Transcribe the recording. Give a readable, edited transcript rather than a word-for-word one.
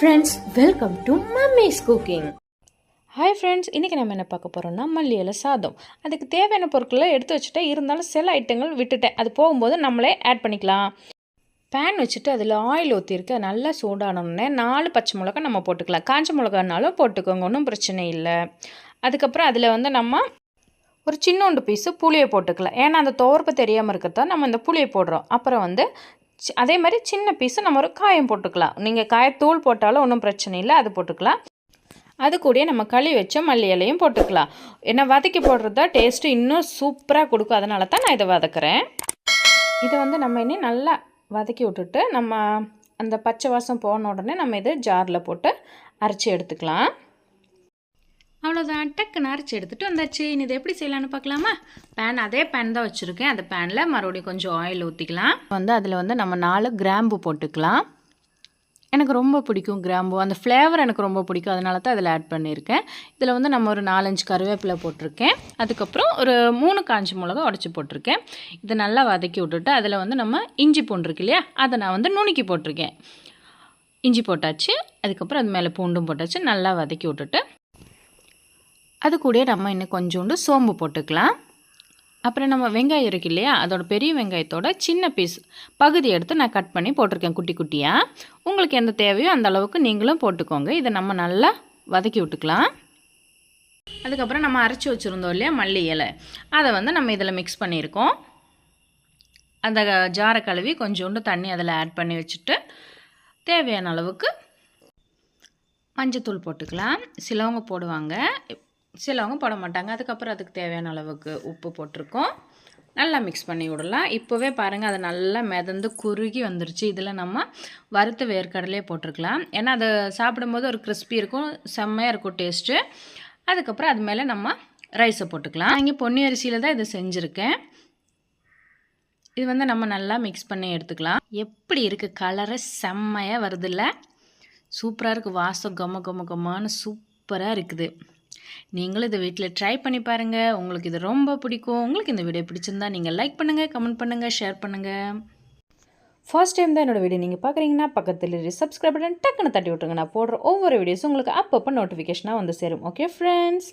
Friends, welcome to mummy's cooking. Hi friends, இன்றைக்கி நம்ம என்ன பார்க்க போகிறோம்னா மல்லி இலை சாதம். அதுக்கு தேவையான பொருட்களை எடுத்து வச்சுட்டேன், இருந்தாலும் சில ஐட்டங்கள் விட்டுட்டேன். அது போகும்போது நம்மளே ஆட் பண்ணிக்கலாம். பேன் வச்சுட்டு அதில் ஆயில் ஊற்றிருக்கு, நல்லா சூடானோடனே 4 பச்சை மிளகா நம்ம போட்டுக்கலாம். காஞ்ச மிளகானாலும் போட்டுக்கோங்க, ஒன்றும் பிரச்சனை இல்லை. அதுக்கப்புறம் அதில் நம்ம ஒரு சின்னோண்டு பீஸு புளியை போட்டுக்கலாம். ஏன்னா அந்த துவர்ப்பு தெரியாமல் இருக்கிறதா நம்ம இந்த புளியை போடுறோம். அப்புறம் அதே மாதிரி சின்ன பீஸு நம்ம ஒரு காயம் போட்டுக்கலாம். நீங்கள் காயத்தூள் போட்டாலும் ஒன்றும் பிரச்சனை இல்லை, அது போட்டுக்கலாம். அது கூட நம்ம கழுவி வச்ச மல்லி இலையும் போட்டுக்கலாம். ஏன்னா வதக்கி போடுறதா டேஸ்ட்டு இன்னும் சூப்பராக கொடுக்கும், அதனால தான் நான் இதை வதக்குறேன். இதை நம்ம இன்னும் நல்லா வதக்கி விட்டுட்டு நம்ம அந்த பச்சை வாசம் போன உடனே நம்ம இதை ஜாரில் போட்டு அரைச்சி எடுத்துக்கலாம். அவ்வளோதான், டக்குன்னு அரைச்சி எடுத்துகிட்டு வந்தாச்சு. இதை எப்படி செய்யலான்னு பார்க்கலாமா? அதே பேன் தான் வச்சுருக்கேன். அந்த பேனில் மறுபடியும் கொஞ்சம் ஆயில் ஊற்றிக்கலாம். அதில் நம்ம 4 கிராம்பு போட்டுக்கலாம். எனக்கு ரொம்ப பிடிக்கும் கிராம்பு, அந்த ஃப்ளேவர் எனக்கு ரொம்ப பிடிக்கும், அதனால தான் அதில் ஆட் பண்ணியிருக்கேன். இதில் நம்ம ஒரு 4-5 கருவேப்பிலை போட்டிருக்கேன். அதுக்கப்புறம் ஒரு 3 காஞ்ச மிளகா உடச்சி போட்டிருக்கேன். இதை நல்லா வதக்கி விட்டுட்டு அதில் நம்ம இஞ்சி பூண்டு இருக்கு இல்லையா, அதை நான் நுணுக்கி போட்டிருக்கேன். இஞ்சி போட்டாச்சு, அதுக்கப்புறம் அது மேலே பூண்டும் போட்டாச்சு. நல்லா வதக்கி விட்டுட்டு அது கூட நம்ம இன்னும் கொஞ்சோண்டு சோம்பு போட்டுக்கலாம். அப்புறம் நம்ம வெங்காயம் இருக்கு இல்லையா, அதோட பெரிய வெங்காயத்தோட சின்ன பீஸ் பகுதி எடுத்து நான் கட் பண்ணி போட்டிருக்கேன் குட்டி குட்டியாக. உங்களுக்கு எந்த தேவையோ அந்த அளவுக்கு நீங்களும் போட்டுக்கோங்க. இதை நம்ம நல்லா வதக்கி விட்டுக்கலாம். அதுக்கப்புறம் நம்ம அரைச்சி வச்சுருந்தோம் இல்லையா மல்லி இலை, அதை நம்ம இதில் மிக்ஸ் பண்ணியிருக்கோம். அந்த ஜாரை கழுவி கொஞ்சோண்டு தண்ணி அதில் ஆட் பண்ணி வச்சுட்டு தேவையான அளவுக்கு மஞ்சத்தூள் போட்டுக்கலாம். சிலவங்க போடுவாங்க, சிலவங்க போட மாட்டாங்க. அதுக்கப்புறம் அதுக்கு தேவையான அளவுக்கு உப்பு போட்டிருக்கோம். நல்லா மிக்ஸ் பண்ணி விடலாம். இப்போவே பாருங்கள், அது நல்லா மிதந்து குறுகி வந்துருச்சு. இதில் நம்ம வறுத்த வேர்க்கடலையே போட்டிருக்கலாம். ஏன்னா அதை சாப்பிடும்போது ஒரு கிறிஸ்பி இருக்கும், செம்மையாக இருக்கும் டேஸ்ட்டு. அதுக்கப்புறம் அது மேலே நம்ம ரைஸை போட்டுக்கலாம். இங்கே பொன்னி அரிசியில் தான் இதை செஞ்சுருக்கேன். இது நம்ம நல்லா மிக்ஸ் பண்ணி எடுத்துக்கலாம். எப்படி இருக்குது, கலரை செம்மையாக வருதில்ல, சூப்பராக இருக்குது. வாசம் கம்ம கம்ம கம்மான்னு சூப்பராக இருக்குது. நீங்களும் இதை வீட்டில் ட்ரை பண்ணி பாருங்கள், உங்களுக்கு இது ரொம்ப பிடிக்கும். உங்களுக்கு இந்த வீடியோ பிடிச்சிருந்தா நீங்கள் லைக் பண்ணுங்கள், கமெண்ட் பண்ணுங்கள், ஷேர் பண்ணுங்கள். ஃபர்ஸ்ட் டைம் தான் என்னோடய வீடியோ நீங்கள் பார்க்குறீங்கன்னா பக்கத்தில் சப்ஸ்கிரைப் பட்டன் டக்குன்னு தட்டி விட்டுருங்க. நான் போடுற ஒவ்வொரு வீடியோஸும் உங்களுக்கு அப்பப்போ நோட்டிஃபிகேஷனாக சேரும். Okay friends.